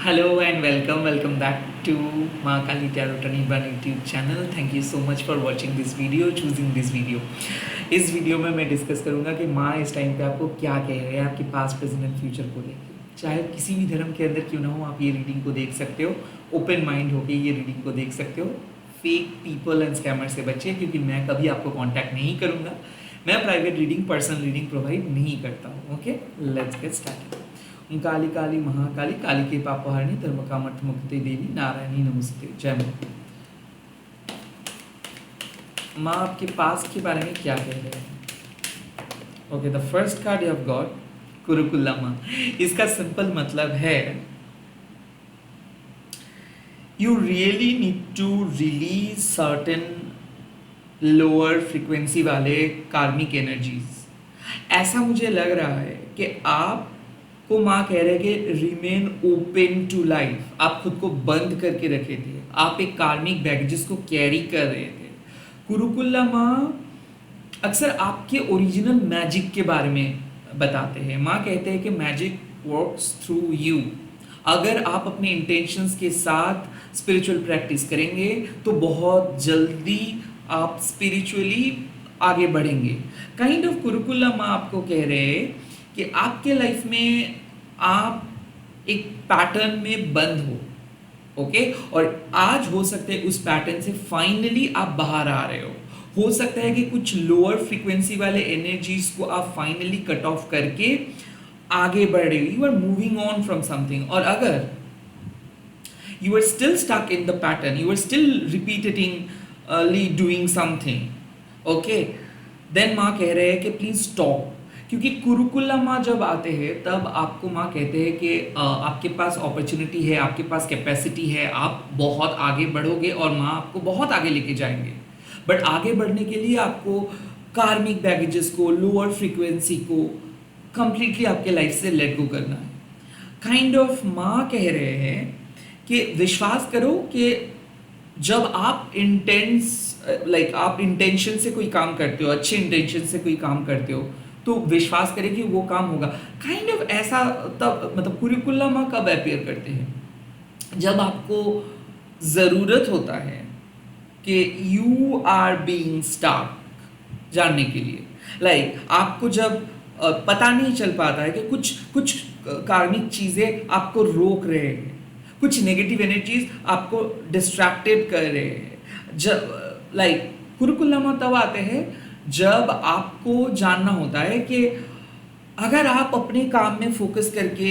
Hello and welcome back to Mahakali Tarot Anirban YouTube channel. Thank you so much for watching this video, choosing this video. इस video में मैं discuss करूंगा कि माँ इस time पे आपको क्या कह रहे हैं आपके पास्ट प्रेजेंट एंड फ्यूचर को लेकर। चाहे किसी भी धर्म के अंदर क्यों ना हो, आप ये रीडिंग को देख सकते हो, ओपन माइंड होकर ये रीडिंग को देख सकते हो। फेक पीपल एंड स्कैमर से बचिए, क्योंकि मैं कभी आपको कॉन्टैक्ट नहीं करूंगा। मैं private reading, personal reading provide नहीं करता हूँ। Okay, let's get started. Om Kali Kali Mahakali, Kali के पापहारिणी, धर्म कामर्थ मुक्ति देवी, नारायणी नमस्ते। जय मां। माँ आपके पास के बारे में क्या कह रहे हैं? Okay, the first card you have got, Kurukulla माँ। इसका सिंपल मतलब है you really need to release certain lower frequency वाले कार्मिक एनर्जीज। ऐसा मुझे लग रहा है कि आप को माँ कह रहे हैं कि रिमेन ओपन टू लाइफ। आप खुद को बंद करके रखे थे, आप एक कार्मिक बैगेजेस को कैरी कर रहे थे। कुरुकुला माँ अक्सर आपके ओरिजिनल मैजिक के बारे में बताते हैं। माँ कहते हैं कि मैजिक वर्क्स थ्रू यू। अगर आप अपने इंटेंशंस के साथ स्पिरिचुअल प्रैक्टिस करेंगे तो बहुत जल्दी आप स्पिरिचुअली आगे बढ़ेंगे। काइंड ऑफ कुरुकुला माँ आपको कह रहे हैं कि आपके लाइफ में आप एक पैटर्न में बंद हो, ओके, और आज हो सकता है उस पैटर्न से फाइनली आप बाहर आ रहे हो सकता है कि कुछ लोअर फ्रीक्वेंसी वाले एनर्जीज को आप फाइनली कट ऑफ करके आगे बढ़ रहे हो। You are moving on from something. और अगर you are still stuck in the pattern, you are still repeatedly doing something, okay, then माँ कह रहे हैं कि प्लीज स्टॉप। क्योंकि कुरुकुला माँ जब आते हैं तब आपको माँ कहते हैं कि आपके पास अपॉर्चुनिटी है, आपके पास कैपेसिटी है, आप बहुत आगे बढ़ोगे और माँ आपको बहुत आगे लेके जाएंगे। बट आगे बढ़ने के लिए आपको कार्मिक बैगेजेस को, लोअर फ्रीक्वेंसी को कंप्लीटली आपके लाइफ से लेट गो करना है। काइंड ऑफ माँ कह रहे हैं कि विश्वास करो कि जब आप आप इंटेंशन से कोई काम करते हो, अच्छे इंटेंशन से कोई काम करते हो, तो विश्वास करें कि वो काम होगा। काइंड ऑफ ऐसा तब मतलब कुरुकुला माँ कब अपीयर करते हैं? जब आपको ज़रूरत होता है कि यू आर बीइंग स्टक, जानने के लिए आपको जब पता नहीं चल पाता है कि कुछ कार्मिक चीज़ें आपको रोक रहे हैं, कुछ नेगेटिव एनर्जीज आपको डिस्ट्रैक्टेड कर रहे हैं। जब कुरुकुला माँ तब आते हैं जब आपको जानना होता है कि अगर आप अपने काम में फोकस करके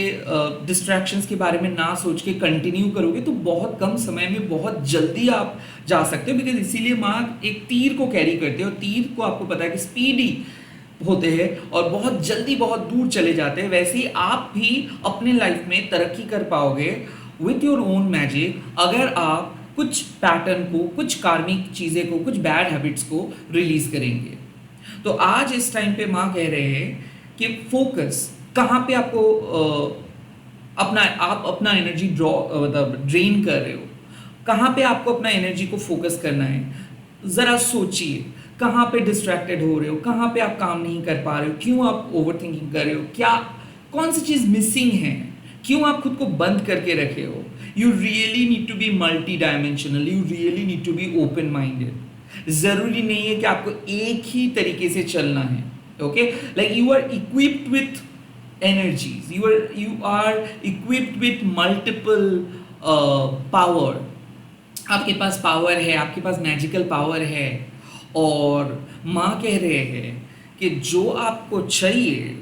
डिस्ट्रैक्शंस के बारे में ना सोच के कंटिन्यू करोगे तो बहुत कम समय में बहुत जल्दी आप जा सकते हो। बिकॉज इसीलिए माँ एक तीर को कैरी करते हैं और तीर को आपको पता है कि स्पीडी होते हैं और बहुत जल्दी बहुत दूर चले जाते हैं। वैसे ही आप भी अपने लाइफ में तरक्की कर पाओगे विथ योर ओन मैजिक, अगर आप कुछ पैटर्न को, कुछ कार्मिक चीज़ें को, कुछ बैड हैबिट्स को रिलीज करेंगे। तो आज इस टाइम पे माँ कह रहे हैं कि फोकस कहाँ पे आपको आप अपना एनर्जी मतलब ड्रेन कर रहे हो, कहाँ पे आपको अपना एनर्जी को फोकस करना है। ज़रा सोचिए कहाँ पे डिस्ट्रैक्टेड हो रहे हो, कहाँ पे आप काम नहीं कर पा रहे हो, क्यों आप ओवर थिंकिंग कर रहे हो, क्या कौन सी चीज़ मिसिंग है, क्यों आप खुद को बंद करके रखे हो। You really need to be multi dimensional, you really need to be open minded. जरूरी नहीं है कि आपको एक ही तरीके से चलना है, okay. You are equipped with energies, you are equipped with multiple power. आपके पास पावर है, आपके पास मैजिकल पावर है। और माँ कह रहे हैं कि जो आपको चाहिए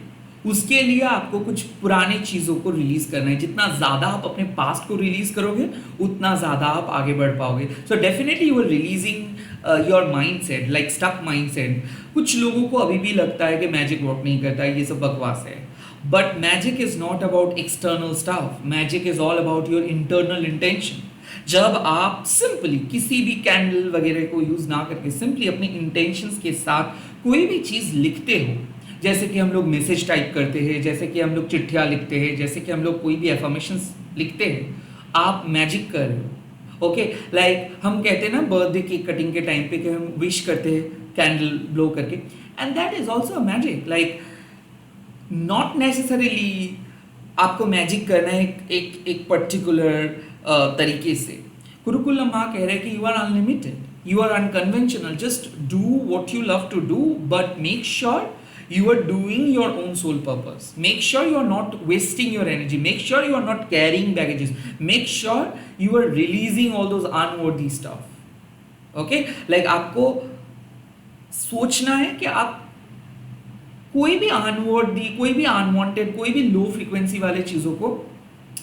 उसके लिए आपको कुछ पुरानी चीज़ों को रिलीज करना है। जितना ज़्यादा आप अपने पास्ट को रिलीज करोगे उतना ज़्यादा आप आगे बढ़ पाओगे। So definitely you are releasing your mind set, stuck mind set. कुछ लोगों को अभी भी लगता है कि मैजिक वर्क नहीं करता है, ये सब बकवास है। But magic is not about external stuff, magic is all about your internal intention. जब आप सिंपली किसी भी कैंडल वगैरह को यूज ना करके सिंपली अपने इंटेंशंस के साथ कोई भी चीज़ लिखते हो, जैसे कि हम लोग मैसेज टाइप करते हैं, जैसे कि हम लोग चिट्ठियाँ लिखते हैं, जैसे कि हम लोग कोई भी एफर्मेशंस लिखते हैं, आप मैजिक कर रहे हो, ओके। हम कहते हैं ना बर्थडे केक कटिंग के टाइम पे कि हम विश करते हैं कैंडल ब्लो करके, and that is also magic. Not necessarily आपको मैजिक करना है एक पर्टिकुलर तरीके से। गुरुकुलम माँ कह रहे हैं कि you are unlimited, you are unconventional, just do what you love to do, but make sure you are doing your own soul purpose. Make sure you are not wasting your energy, make sure you are not carrying baggages, make sure you are releasing all those unworthy stuff. Okay, like आपको सोचना है कि आप कोई भी unworthy, कोई भी unwanted, कोई भी लो फ्रीक्वेंसी वाले चीज़ों को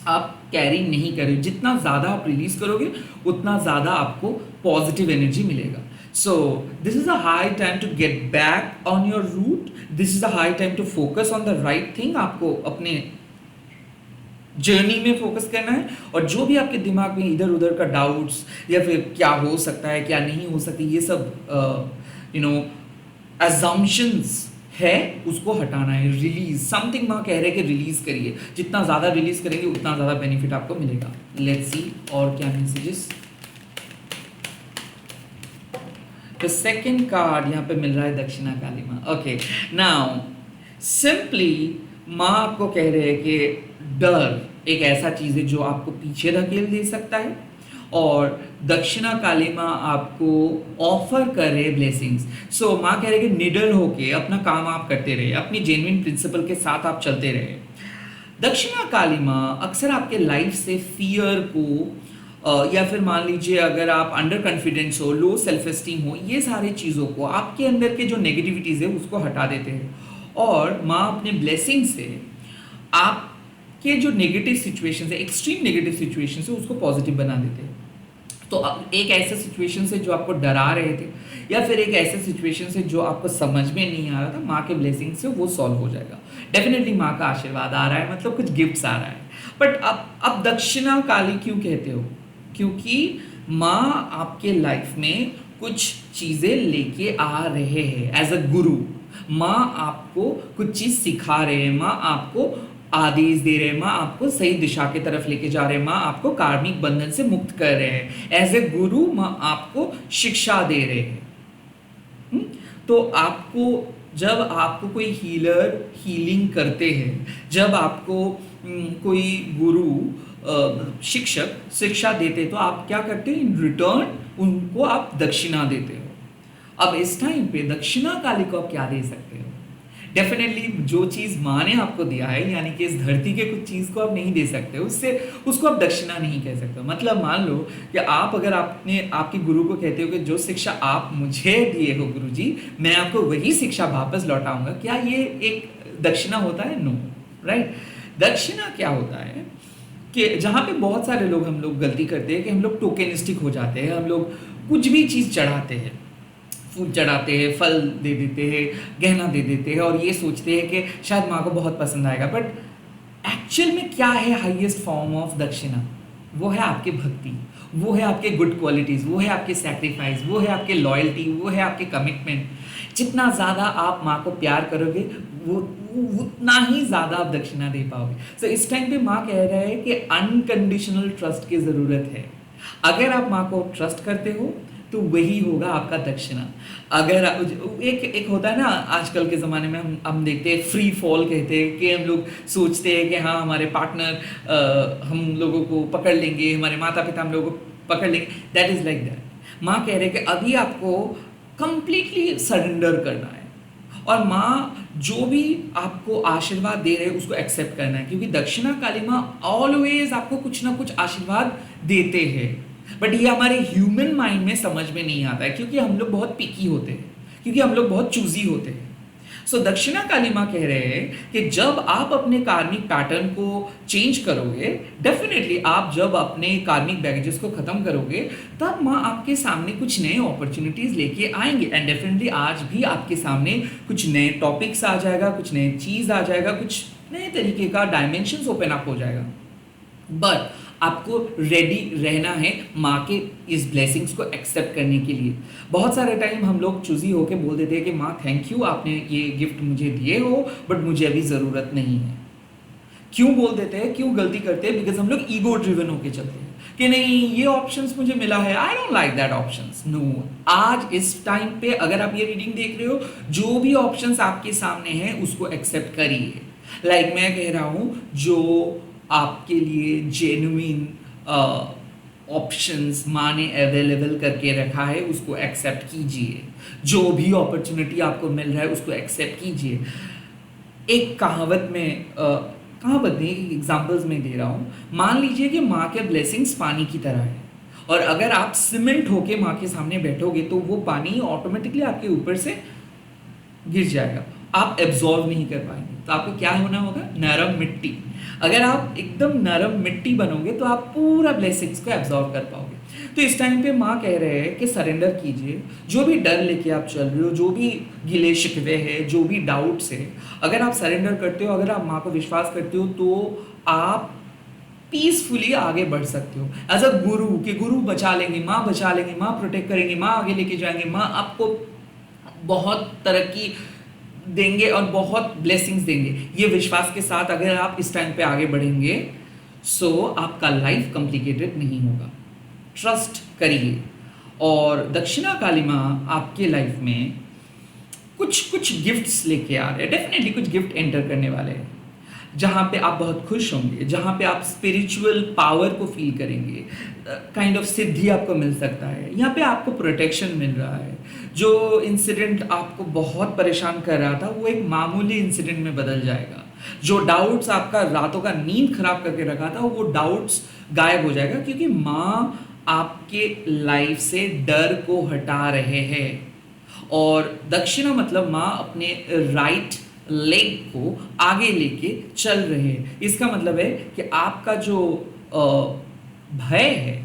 आप कैरी नहीं करें। जितना ज़्यादा आप रिलीज करोगे उतना ज़्यादा आपको पॉजिटिव एनर्जी मिलेगा। So this is a high time to get back on your route, this is a high time to focus on the right thing. आपको अपने जर्नी में फोकस करना है, और जो भी आपके दिमाग में इधर उधर का डाउट्स या फिर क्या हो सकता है क्या नहीं हो सकती, ये सब assumptions है, उसको हटाना है। रिलीज समथिंग, माँ कह रहे हैं कि रिलीज करिए, जितना ज़्यादा रिलीज करेंगे उतना ज़्यादा बेनिफिट आपको मिलेगा। लेट्स सी और क्या मैसेजेस। द सेकेंड कार्ड यहाँ पे मिल रहा है दक्षिणा काली माँ। ओके, नाउ सिंपली माँ आपको कह रहे हैं कि डर एक ऐसा चीज़ है जो आपको पीछे धकेल दे सकता है, और दक्षिणा काली माँ आपको ऑफर कर रहे ब्लेसिंग्स। सो माँ कह रहे कि निडर होके अपना काम आप करते रहे, अपनी जेन्युइन प्रिंसिपल के साथ आप चलते रहे। दक्षिणा काली माँ अक्सर आपके लाइफ से फियर को या फिर मान लीजिए अगर आप अंडर कॉन्फिडेंस हो, लो सेल्फ एस्टीम हो, ये सारी चीज़ों को, आपके अंदर के जो नेगेटिविटीज़ है उसको हटा देते हैं, और माँ अपने ब्लेसिंग से आपके जो नेगेटिव सिचुएशन है, एक्सट्रीम नेगेटिव सिचुएशन है, उसको पॉजिटिव बना देते हैं। तो अब एक ऐसे सिचुएशन से जो आपको डरा रहे थे, या फिर एक ऐसे सिचुएशन से जो आपको समझ में नहीं आ रहा था, माँ के ब्लेसिंग से वो सॉल्व हो जाएगा। डेफिनेटली माँ का आशीर्वाद आ रहा है, मतलब कुछ गिफ्ट्स आ रहा है। बट अब दक्षिणा काली क्यों कहते हो? क्योंकि माँ आपके लाइफ में कुछ चीज़ें लेके आ रहे हैं एज अ गुरु। माँ आपको कुछ चीज़ सिखा रहे हैं, माँ आपको आदेश दे रहे हैं, माँ आपको सही दिशा की तरफ लेके जा रहे हैं, माँ आपको कार्मिक बंधन से मुक्त कर रहे हैं। एज ए गुरु माँ आपको शिक्षा दे रहे हैं। तो आपको, जब आपको कोई हीलर हीलिंग करते हैं, जब आपको कोई गुरु शिक्षक शिक्षा देते हैं, तो आप क्या करते हैं? इन रिटर्न उनको आप दक्षिणा देते हो। अब इस टाइम पे दक्षिणा काली को आप क्या दे सकते हो? डेफिनेटली जो चीज़ माँ ने आपको दिया है, यानी कि इस धरती के कुछ चीज़ को आप नहीं दे सकते, उससे उसको आप दक्षिणा नहीं कह सकते। मतलब मान लो कि आप अगर आपने आपके गुरु को कहते हो कि जो शिक्षा आप मुझे दिए हो गुरुजी, मैं आपको वही शिक्षा वापस लौटाऊंगा, क्या ये एक दक्षिणा होता है? No, right. दक्षिणा क्या होता है कि जहाँ पे बहुत सारे लोग, हम लोग गलती करते हैं कि हम लोग टोकेनिस्टिक हो जाते हैं, हम लोग कुछ भी चीज़ चढ़ाते हैं, फूल चढ़ाते हैं, फल दे देते हैं, गहना दे देते हैं, और ये सोचते हैं कि शायद माँ को बहुत पसंद आएगा। बट एक्चुअल में क्या है हाईएस्ट फॉर्म ऑफ दक्षिणा? वो है आपकी भक्ति, वो है आपके गुड क्वालिटीज़, वो है आपके सैक्रिफाइस, वो है आपके लॉयल्टी, वो है आपके कमिटमेंट। जितना ज़्यादा आप माँ को प्यार करोगे वो उतना ही ज़्यादा आप दक्षिणा दे पाओगे। सो इस टाइम पे माँ कह रहा है कि अनकंडीशनल ट्रस्ट की ज़रूरत है। अगर आप माँ को ट्रस्ट करते हो तो वही होगा आपका दक्षिणा। अगर एक होता है ना, आजकल के ज़माने में हम देखते हैं, फ्री फॉल कहते हैं कि हम लोग सोचते हैं कि हाँ हमारे पार्टनर हम लोगों को पकड़ लेंगे, हमारे माता पिता हम लोगों को पकड़ लेंगे। That is like that. माँ कह रहे हैं कि अभी आपको कंप्लीटली सरेंडर करना है, और माँ जो भी आपको आशीर्वाद दे रहे हैं उसको एक्सेप्ट करना है, क्योंकि दक्षिणा काली माँ ऑलवेज आपको कुछ ना कुछ आशीर्वाद देते हैं। बट ये हमारे ह्यूमन माइंड में समझ में नहीं आता है, क्योंकि हम लोग बहुत पिकी होते हैं, क्योंकि हम लोग बहुत चूजी होते हैं। सो दक्षिणा काली माँ कह रहे हैं कि जब आप अपने कार्मिक पैटर्न को चेंज करोगे, डेफिनेटली आप जब अपने कार्मिक बैगेजेस को खत्म करोगे, तब माँ आपके सामने कुछ नए अपॉर्चुनिटीज लेके आएंगे। एंड डेफिनेटली आज भी आपके सामने कुछ नए टॉपिक्स आ जाएगा, कुछ नए चीज़ आ जाएगा, कुछ नए तरीके का डायमेंशंस ओपन अप हो जाएगा। बट आपको रेडी रहना है माँ के इस ब्लेसिंग्स को एक्सेप्ट करने के लिए। बहुत सारे टाइम हम लोग चूजी होके बोल देते हैं कि माँ थैंक यू, आपने ये गिफ्ट मुझे दिए हो, बट मुझे अभी ज़रूरत नहीं है। क्यों बोल देते हैं, क्यों गलती करते हैं? बिकॉज हम लोग ईगो ड्रिवन होके चलते हैं कि नहीं ये ऑप्शंस मुझे मिला है, I don't like that options. No, आज इस टाइम पे अगर आप ये रीडिंग देख रहे हो, जो भी ऑप्शंस आपके सामने हैं उसको एक्सेप्ट करिए। लाइक मैं कह रहा हूँ, जो आपके लिए जेन्युइन ऑप्शंस माँ ने अवेलेबल करके रखा है उसको एक्सेप्ट कीजिए। जो भी अपॉर्चुनिटी आपको मिल रहा है उसको एक्सेप्ट कीजिए। एक कहावत में कहावत नहीं, एग्जाम्पल्स में दे रहा हूँ। मान लीजिए कि माँ के ब्लेसिंग्स पानी की तरह है, और अगर आप सीमेंट होके माँ के सामने बैठोगे तो वो पानी ऑटोमेटिकली आपके ऊपर से गिर जाएगा, आप एब्जॉर्व नहीं कर पाएंगे। तो आपको क्या होना होगा? नरम मिट्टी। अगर आप एकदम नरम मिट्टी बनोगे तो आप पूरा ब्लेसिंग्स को एब्जॉर्व कर पाओगे। तो इस टाइम पे माँ कह रहे हैं कि सरेंडर कीजिए। जो भी डर लेके आप चल रहे हो, जो भी गिले शिकवे है, जो भी डाउट्स है, अगर आप सरेंडर करते हो, अगर आप माँ को विश्वास करते हो, तो आप पीसफुली आगे बढ़ सकते हो। एज अ गुरु, कि गुरु बचा लेंगे, माँ बचा लेंगे, माँ प्रोटेक्ट करेंगे, माँ आगे लेके जाएंगे, माँ आपको बहुत तरक्की देंगे और बहुत ब्लेसिंग्स देंगे। ये विश्वास के साथ अगर आप इस टाइम पे आगे बढ़ेंगे, सो आपका लाइफ कॉम्प्लिकेटेड नहीं होगा। ट्रस्ट करिए। और दक्षिणा काली माँ आपके लाइफ में कुछ कुछ गिफ्ट्स लेके आ रहे हैं। डेफिनेटली कुछ गिफ्ट एंटर करने वाले हैं, जहाँ पे आप बहुत खुश होंगे, जहाँ पे आप स्पिरिचुअल पावर को फील करेंगे। काइंड ऑफ सिद्धि आपको मिल सकता है। यहाँ पे आपको प्रोटेक्शन मिल रहा है। जो इंसिडेंट आपको बहुत परेशान कर रहा था वो एक मामूली इंसिडेंट में बदल जाएगा। जो डाउट्स आपका रातों का नींद खराब करके रखा था वो डाउट्स गायब हो जाएगा, क्योंकि माँ आपके लाइफ से डर को हटा रहे हैं। और दक्षिणा मतलब माँ अपने राइट लेग को आगे लेके चल रहे हैं। इसका मतलब है कि आपका जो भय है,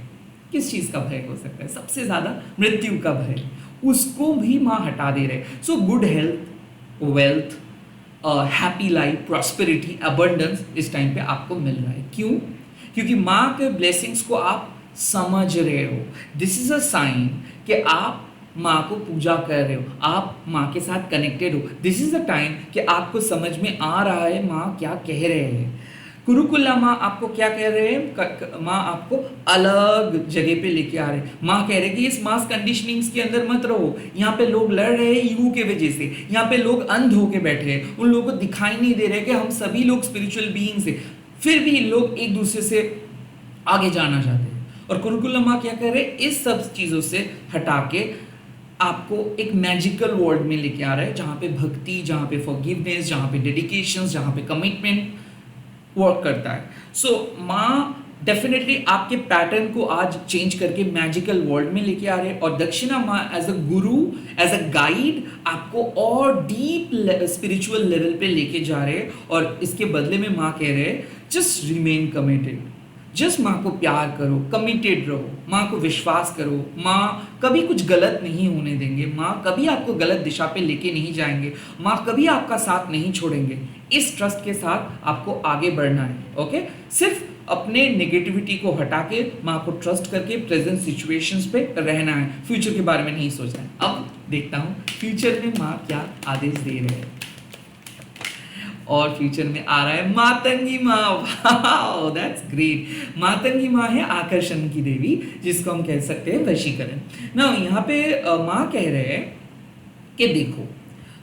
किस चीज़ का भय हो सकता है? सबसे ज़्यादा मृत्यु का भय, उसको भी माँ हटा दे रहे हैं। So good health, wealth, happy life, prosperity, abundance इस टाइम पे आपको मिल रहा है। क्यों? क्योंकि माँ के ब्लेसिंग्स को आप समझ रहे हो। दिस इज अ साइन कि आप माँ को पूजा कर रहे हो, आप माँ के साथ कनेक्टेड हो। दिस इज अ टाइम कि आपको समझ में आ रहा है माँ क्या कह रहे हैं। कुरुकुला माँ आपको क्या कह रहे हैं? माँ आपको अलग जगह पे लेके आ रहे हैं। माँ कह रहे हैं कि इस मास कंडीशनिंग्स के अंदर मत रहो। यहाँ पे लोग लड़ रहे हैं ईगो के वजह से, यहाँ पे लोग अंध होके बैठे हैं, उन लोगों को दिखाई नहीं दे रहे कि हम सभी लोग स्पिरिचुअल बीइंग्स हैं, फिर भी लोग एक दूसरे से आगे जाना चाहते हैं। और कुरुकुला माँ क्या कर रहे हैं? इस सब चीज़ों से हटा के आपको एक मैजिकल वर्ल्ड में लेके आ रहा है, जहाँ पे भक्ति, जहाँ पे फॉरगिवनेस, जहाँ पे डेडिकेशन, जहाँ पे कमिटमेंट वर्क करता है। सो माँ डेफिनेटली आपके पैटर्न को आज चेंज करके मैजिकल वर्ल्ड में लेके आ रहे हैं। और दक्षिणा माँ as a Guru, as a guide आपको और डीप स्पिरिचुअल लेवल पे लेके जा रहे हैं। और इसके बदले में माँ कह रहे हैं जस्ट रिमेन कमिटेड, जस्ट माँ को प्यार करो, कमिटेड रहो, माँ को विश्वास करो। माँ कभी कुछ गलत नहीं होने देंगे, माँ कभी आपको गलत दिशा पे लेके नहीं जाएंगे, माँ कभी आपका साथ नहीं छोड़ेंगे। इस ट्रस्ट के साथ आपको आगे बढ़ना है। ओके, सिर्फ अपने नेगेटिविटी को हटा के माँ को ट्रस्ट करके प्रेजेंट सिचुएशंस पे रहना है, फ्यूचर के बारे में नहीं सोचना है। अब देखता हूँ फ्यूचर में माँ क्या आदेश दे रहे हैं। और फ्यूचर में आ रहा है मातंगी माँ। Wow, that's great. मातंगी माँ है आकर्षण की देवी, जिसको हम कह सकते हैं वशीकरण ना। यहाँ पे माँ कह रहे हैं कि देखो,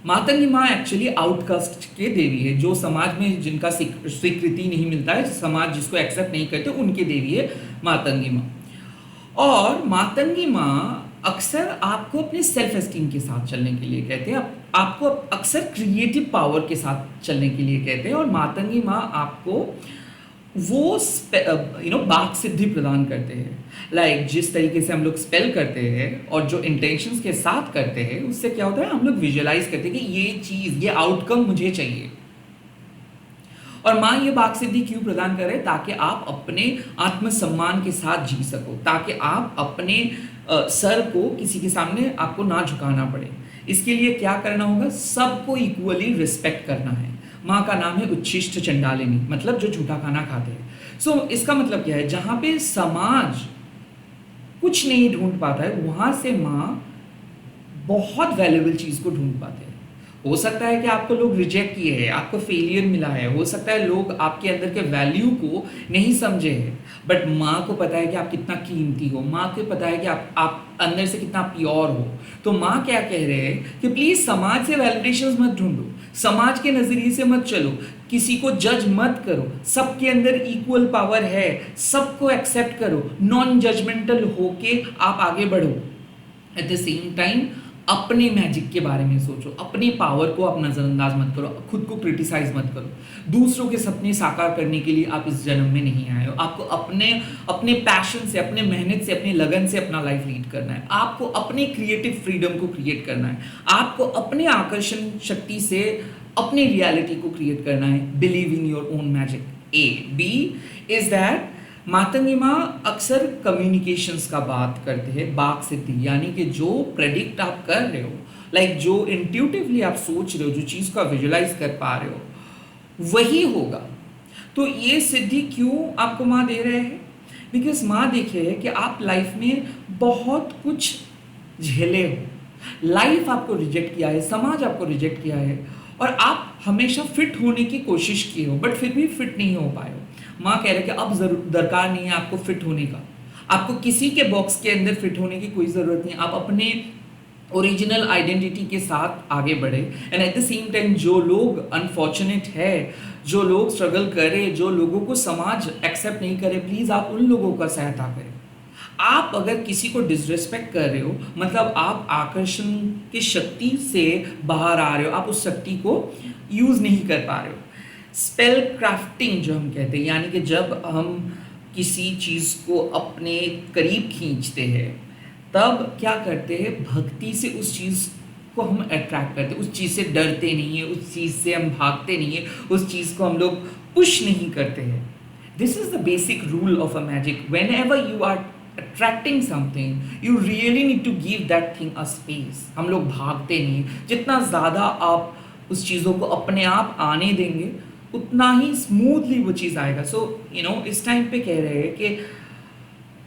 मातंगी माँ एक्चुअली आउटकास्ट के देवी है, जो समाज में जिनका स्वीकृति नहीं मिलता है, समाज जिसको एक्सेप्ट नहीं करते, उनके देवी है मातंगी माँ। और मातंगी माँ अक्सर आपको अपने सेल्फ एस्टीम के साथ चलने के लिए कहते हैं, आपको अक्सर क्रिएटिव पावर के साथ चलने के लिए कहते हैं। और मातंगी माँ आपको वो बाक सिद्धि प्रदान करते हैं। लाइक जिस तरीके से हम लोग स्पेल करते हैं और जो इंटेंशंस के साथ करते हैं, उससे क्या होता है, हम लोग विजुअलाइज करते हैं कि ये चीज़, ये आउटकम मुझे चाहिए। और माँ ये बाक सिद्धि क्यों प्रदान करे? ताकि आप अपने आत्मसम्मान के साथ जी सको, ताकि आप अपने सर को किसी के सामने आपको ना झुकाना पड़े। इसके लिए क्या करना होगा? सबको इक्वली रिस्पेक्ट करना है। माँ का नाम है उच्छिष्ट चंडालिनी, मतलब जो झूठा खाना खाते हैं। सो इसका मतलब क्या है? जहाँ पे समाज कुछ नहीं ढूंढ पाता है, वहाँ से माँ बहुत वैल्यूएबल चीज़ को ढूंढ पाते हैं। हो सकता है कि आपको लोग रिजेक्ट किए हैं, आपको फेलियर मिला है, हो सकता है लोग आपके अंदर के वैल्यू को नहीं समझे हैं, बट माँ को पता है कि आप कितना कीमती हो, माँ को पता है कि आप अंदर से कितना प्योर हो। तो माँ क्या कह रहे हैं कि प्लीज़ समाज से वैलिडेशंस मत ढूंढो, समाज के नजरिए से मत चलो, किसी को जज मत करो, सबके अंदर इक्वल पावर है, सबको एक्सेप्ट करो, नॉन जजमेंटल होके आप आगे बढ़ो। एट द सेम टाइम अपने मैजिक के बारे में सोचो, अपने पावर को आप नज़रअंदाज मत करो, खुद को क्रिटिसाइज मत करो। दूसरों के सपने साकार करने के लिए आप इस जन्म में नहीं आए हो। आपको अपने अपने पैशन से, अपने मेहनत से, अपने लगन से अपना लाइफ लीड करना है। आपको अपने क्रिएटिव फ्रीडम को क्रिएट करना है। आपको अपने आकर्षण शक्ति से अपनी रियलिटी को क्रिएट करना है। Believe in your own magic. A B is that Matangi माँ अक्सर कम्युनिकेशंस का बात करते हैं, बाक सिद्धि, यानी कि जो प्रेडिक्ट आप कर रहे हो, लाइक जो इंट्यूटिवली आप सोच रहे हो, जो चीज़ को आप विजुलाइज कर पा रहे हो वही होगा। तो ये सिद्धि क्यों आपको माँ दे रहे हैं? बिकॉज माँ देखे है कि आप लाइफ में बहुत कुछ झेले हो, लाइफ आपको रिजेक्ट किया है, समाज आपको रिजेक्ट किया है, और आप हमेशा फिट होने की कोशिश किए हो बट फिर भी फिट नहीं हो पाए हो। माँ कह रहे कि अब दरकार नहीं है आपको फिट होने का, आपको किसी के बॉक्स के अंदर फिट होने की कोई ज़रूरत नहीं। आप अपने ओरिजिनल आइडेंटिटी के साथ आगे बढ़े। And at the same time जो लोग अनफॉर्चुनेट है, जो लोग स्ट्रगल करे, जो लोगों को समाज एक्सेप्ट नहीं करे, प्लीज़ आप उन लोगों का सहायता करें। आप अगर किसी को डिसरिस्पेक्ट कर रहे हो, मतलब आप आकर्षण की शक्ति से बाहर आ रहे हो, आप उस शक्ति को यूज़ नहीं कर पा रहे हो। स्पेल क्राफ्टिंग जो हम कहते हैं, यानी कि जब हम किसी चीज़ को अपने करीब खींचते हैं तब क्या करते हैं, भक्ति से उस चीज़ को हम अट्रैक्ट करते हैं। उस चीज़ से डरते नहीं है, उस चीज़ से हम भागते नहीं है, उस चीज़ को हम लोग पुश नहीं करते हैं। This is the basic rule of a magic. Whenever you are attracting something you really need to give that thing a space. हम लोग भागते नहीं, जितना ज़्यादा आप उस चीज़ों को अपने आप आने देंगे उतना ही स्मूथली वो चीज़ आएगा। सो इस टाइम पे कह रहे हैं कि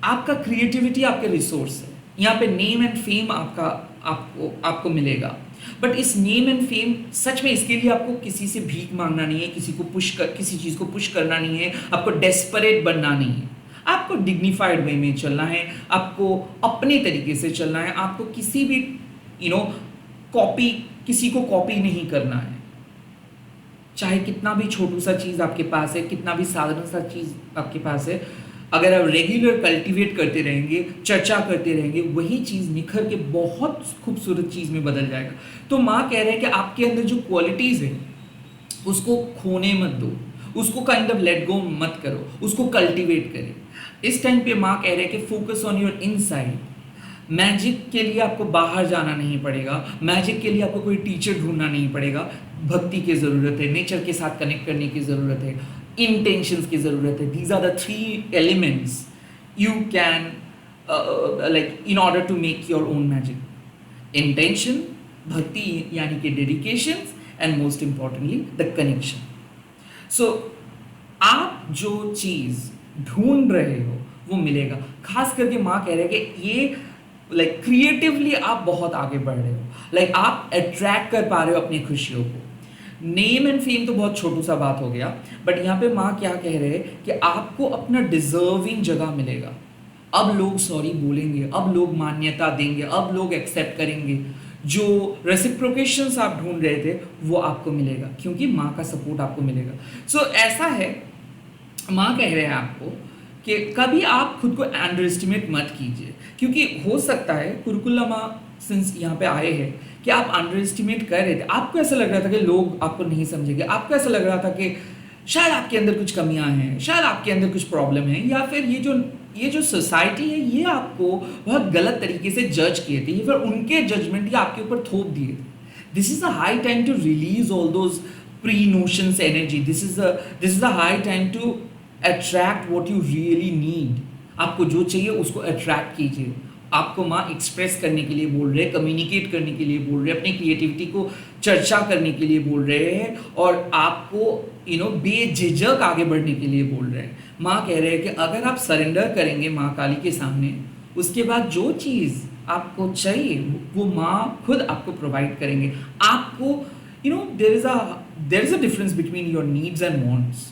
आपका क्रिएटिविटी आपके रिसोर्स है। यहाँ पे नेम एंड फेम आपको मिलेगा, बट इस नेम एंड फेम सच में इसके लिए आपको किसी से भीख मांगना नहीं है, किसी चीज़ को पुश करना नहीं है, आपको डेस्परेट बनना नहीं है। आपको डिग्निफाइड वे में चलना है, आपको अपने तरीके से चलना है, आपको किसी भी किसी को कॉपी नहीं करना है। चाहे कितना भी छोटू सा चीज़ आपके पास है, कितना भी साधारण सा चीज़ आपके पास है, अगर आप रेगुलर कल्टीवेट करते रहेंगे, चर्चा करते रहेंगे, वही चीज़ निखर के बहुत खूबसूरत चीज़ में बदल जाएगा। तो माँ कह रहे हैं कि आपके अंदर जो क्वालिटीज़ है उसको खोने मत दो, उसको काइंड ऑफ लेट गो मत करो, उसको कल्टीवेट करें। इस टाइम पे माँ कह रहे हैं कि focus on your inside. Magic के लिए आपको बाहर जाना नहीं पड़ेगा, मैजिक के लिए आपको कोई टीचर ढूंढना नहीं पड़ेगा। भक्ति की ज़रूरत है, नेचर के साथ कनेक्ट करने की ज़रूरत है, इंटेंशंस की ज़रूरत है। These are the 3 elements you can like in order to make your own magic. Intention, भक्ति यानी कि dedication, and most importantly the connection. So आप जो चीज़ ढूंढ रहे हो वो मिलेगा। खास करके माँ कह रहे हैं कि ये लाइक क्रिएटिवली आप बहुत आगे बढ़ रहे हो, लाइक आप अट्रैक्ट कर पा रहे हो अपनी खुशियों को। नेम एंड फेम तो बहुत छोटू सा बात हो गया, बट यहाँ पे माँ क्या कह रहे हैं कि आपको अपना डिजर्विंग जगह मिलेगा। अब लोग सॉरी बोलेंगे, अब लोग मान्यता देंगे, अब लोग एक्सेप्ट करेंगे। जो रेसिप्रोकेशंस आप ढूंढ रहे थे वो आपको मिलेगा, क्योंकि माँ का सपोर्ट आपको मिलेगा। सो ऐसा है, माँ कह रहे हैं आपको कि कभी आप खुद को अंडर एस्टिमेट मत कीजिए, क्योंकि हो सकता है कुरुकुलम सिंस यहाँ पे आए हैं कि आप अंडर एस्टिमेट कर रहे थे। आपको ऐसा लग रहा था कि लोग आपको नहीं समझेंगे, आपको ऐसा लग रहा था कि शायद आपके अंदर कुछ कमियां हैं, शायद आपके अंदर कुछ प्रॉब्लम है, या फिर ये जो सोसाइटी है ये आपको बहुत गलत तरीके से जज किए थे, या फिर उनके जजमेंट ये आपके ऊपर थोप दिए थे। This is a high time to release all those pre notions energy. This is the high time to attract what you really need. आपको जो चाहिए उसको अट्रैक्ट कीजिए। आपको माँ एक्सप्रेस करने के लिए बोल रहे हैं, कम्युनिकेट करने के लिए बोल रहे हैं, अपनी क्रिएटिविटी को चर्चा करने के लिए बोल रहे हैं, और आपको बेझिझक आगे बढ़ने के लिए बोल रहे हैं। माँ कह रहे हैं कि अगर आप सरेंडर करेंगे माँ काली के सामने, उसके बाद जो चीज़ आपको चाहिए वो माँ खुद आपको प्रोवाइड करेंगे। आपको there is a difference between your needs and wants.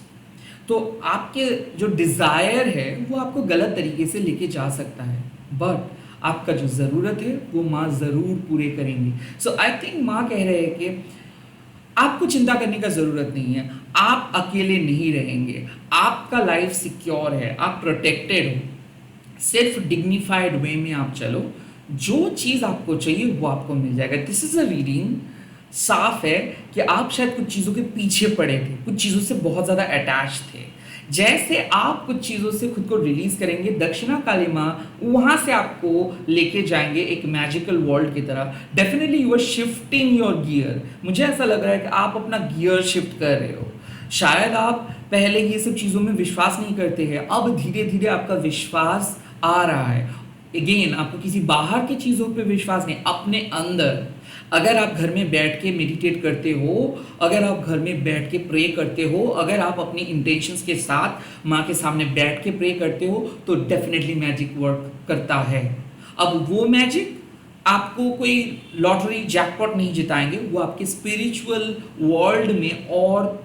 तो आपके जो डिज़ायर है वो आपको गलत तरीके से लेके जा सकता है, बट आपका जो ज़रूरत है वो माँ ज़रूर पूरे करेंगी। सो आई थिंक माँ कह रहे हैं कि आपको चिंता करने का ज़रूरत नहीं है, आप अकेले नहीं रहेंगे, आपका लाइफ सिक्योर है, आप प्रोटेक्टेड हो। सिर्फ डिग्निफाइड वे में आप चलो, जो चीज़ आपको चाहिए वो आपको मिल जाएगा। दिस इज़ अ रीडिंग, साफ है कि आप शायद कुछ चीज़ों के पीछे पड़े थे, कुछ चीज़ों से बहुत ज़्यादा अटैच थे। जैसे आप कुछ चीज़ों से खुद को रिलीज करेंगे, दक्षिणा काली माँ वहाँ से आपको लेके जाएंगे एक मैजिकल वर्ल्ड की तरह। Definitely you are shifting your gear. मुझे ऐसा लग रहा है कि आप अपना गियर शिफ्ट कर रहे हो। शायद आप पहले ये सब चीज़ों में विश्वास नहीं करते हैं, अब धीरे धीरे आपका विश्वास आ रहा है। अगेन, आपको किसी बाहर की चीज़ों पे विश्वास नहीं, अपने अंदर। अगर आप घर में बैठ के मेडिटेट करते हो, अगर आप घर में बैठ के प्रे करते हो, अगर आप अपनी इंटेंशंस के साथ माँ के सामने बैठ के प्रे करते हो, तो डेफिनेटली मैजिक वर्क करता है। अब वो मैजिक आपको कोई लॉटरी जैकपॉट नहीं जिताएंगे, वो आपके स्पिरिचुअल वर्ल्ड में और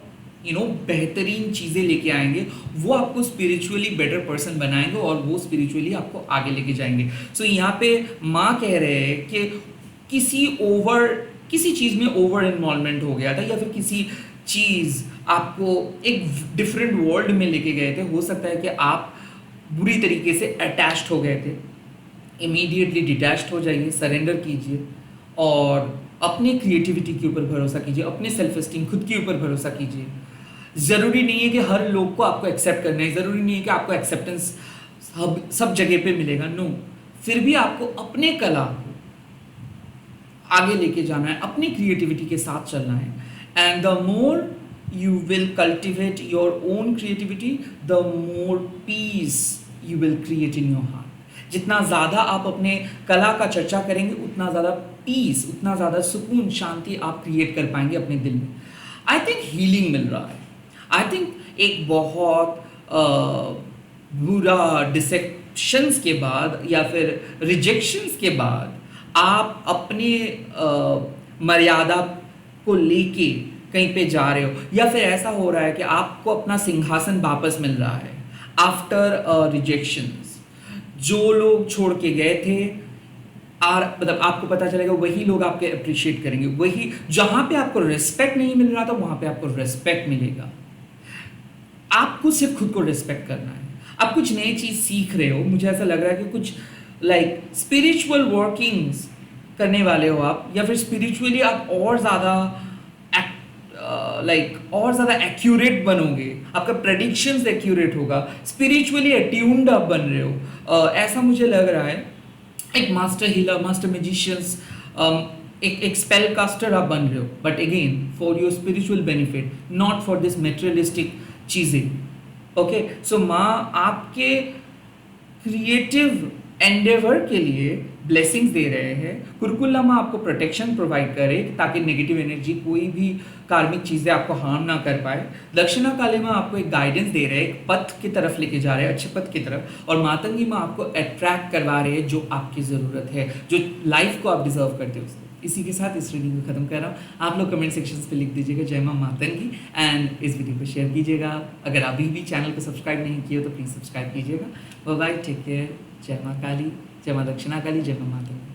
बेहतरीन चीज़ें लेके आएंगे। वो आपको स्पिरिचुअली बेटर पर्सन बनाएंगे और वो स्पिरिचुअली आपको आगे लेके जाएंगे। सो यहाँ पे माँ कह रहे हैं कि किसी चीज़ में ओवर इन्वॉल्वमेंट हो गया था, या फिर किसी चीज़ आपको एक डिफरेंट वर्ल्ड में लेके गए थे। हो सकता है कि आप बुरी तरीके से अटैच्ड हो गए थे। इमीडिएटली डिटैच्ड हो जाइए, सरेंडर कीजिए और अपनी क्रिएटिविटी के ऊपर भरोसा कीजिए, अपने सेल्फ एस्टीम खुद के ऊपर भरोसा कीजिए। ज़रूरी नहीं है कि हर लोग को आपको एक्सेप्ट करना है, ज़रूरी नहीं है कि आपको एक्सेप्टेंस सब जगह पे मिलेगा। नो, फिर भी आपको अपने कला को आगे लेके जाना है, अपनी क्रिएटिविटी के साथ चलना है। And the more you will cultivate your own creativity, the more peace you will create in your heart. जितना ज़्यादा आप अपने कला का चर्चा करेंगे, उतना ज़्यादा पीस, उतना ज़्यादा सुकून, शांति आप क्रिएट कर पाएंगे अपने दिल में। आई थिंक हीलिंग मिल रहा है। आई थिंक एक बहुत बुरा डिसेप्शंस के बाद या फिर रिजेक्शंस के बाद आप अपने मर्यादा को लेके कहीं पे जा रहे हो, या फिर ऐसा हो रहा है कि आपको अपना सिंहासन वापस मिल रहा है आफ्टर रिजेक्शंस। जो लोग छोड़ के गए थे, मतलब आपको पता चलेगा वही लोग आपके अप्रिशिएट करेंगे। वही जहां पे आपको रिस्पेक्ट नहीं मिल रहा था, वहां पे आपको रिस्पेक्ट मिलेगा। आपको सिर्फ खुद को रिस्पेक्ट करना है। आप कुछ नई चीज़ सीख रहे हो, मुझे ऐसा लग रहा है कि कुछ स्पिरिचुअल वर्किंग्स करने वाले हो आप, या फिर स्पिरिचुअली आप और ज़्यादा और ज़्यादा एक्यूरेट बनोगे, आपका प्रेडिक्शंस एक्यूरेट होगा, स्पिरिचुअली अट्यून्ड आप बन रहे हो। ऐसा मुझे लग रहा है। एक मास्टर हीलर, मास्टर मैजिशियंस, एक स्पेल कास्टर आप बन रहे हो, but again for your spiritual benefit, not for this materialistic चीज़ें। ओके, सो माँ आपके क्रिएटिव एंडेवर के लिए ब्लेसिंग्स दे रहे हैं। कुरकुल्ला माँ आपको प्रोटेक्शन प्रोवाइड करे ताकि नेगेटिव एनर्जी, कोई भी कार्मिक चीज़ें आपको हार्म ना कर पाए। दक्षिणा काली माँ आपको एक गाइडेंस दे रहे हैं, एक पथ की तरफ लेके जा रहे हैं, अच्छे पथ की तरफ। और मातंगी माँ आपको अट्रैक्ट करवा रहे हैं जो आपकी ज़रूरत है, जो लाइफ को आप डिजर्व करते हो। इसी के साथ इस रीडिंग को खत्म कर रहा हूँ। आप लोग कमेंट सेक्शंस पे लिख दीजिएगा जय माँ मातंगी, एंड इस वीडियो को शेयर कीजिएगा। अगर अभी भी चैनल को सब्सक्राइब नहीं किया तो प्लीज़ सब्सक्राइब कीजिएगा। Bye bye, take care. जय माँ काली, जय माँ दक्षिणा काली, जय माँ मातंगी।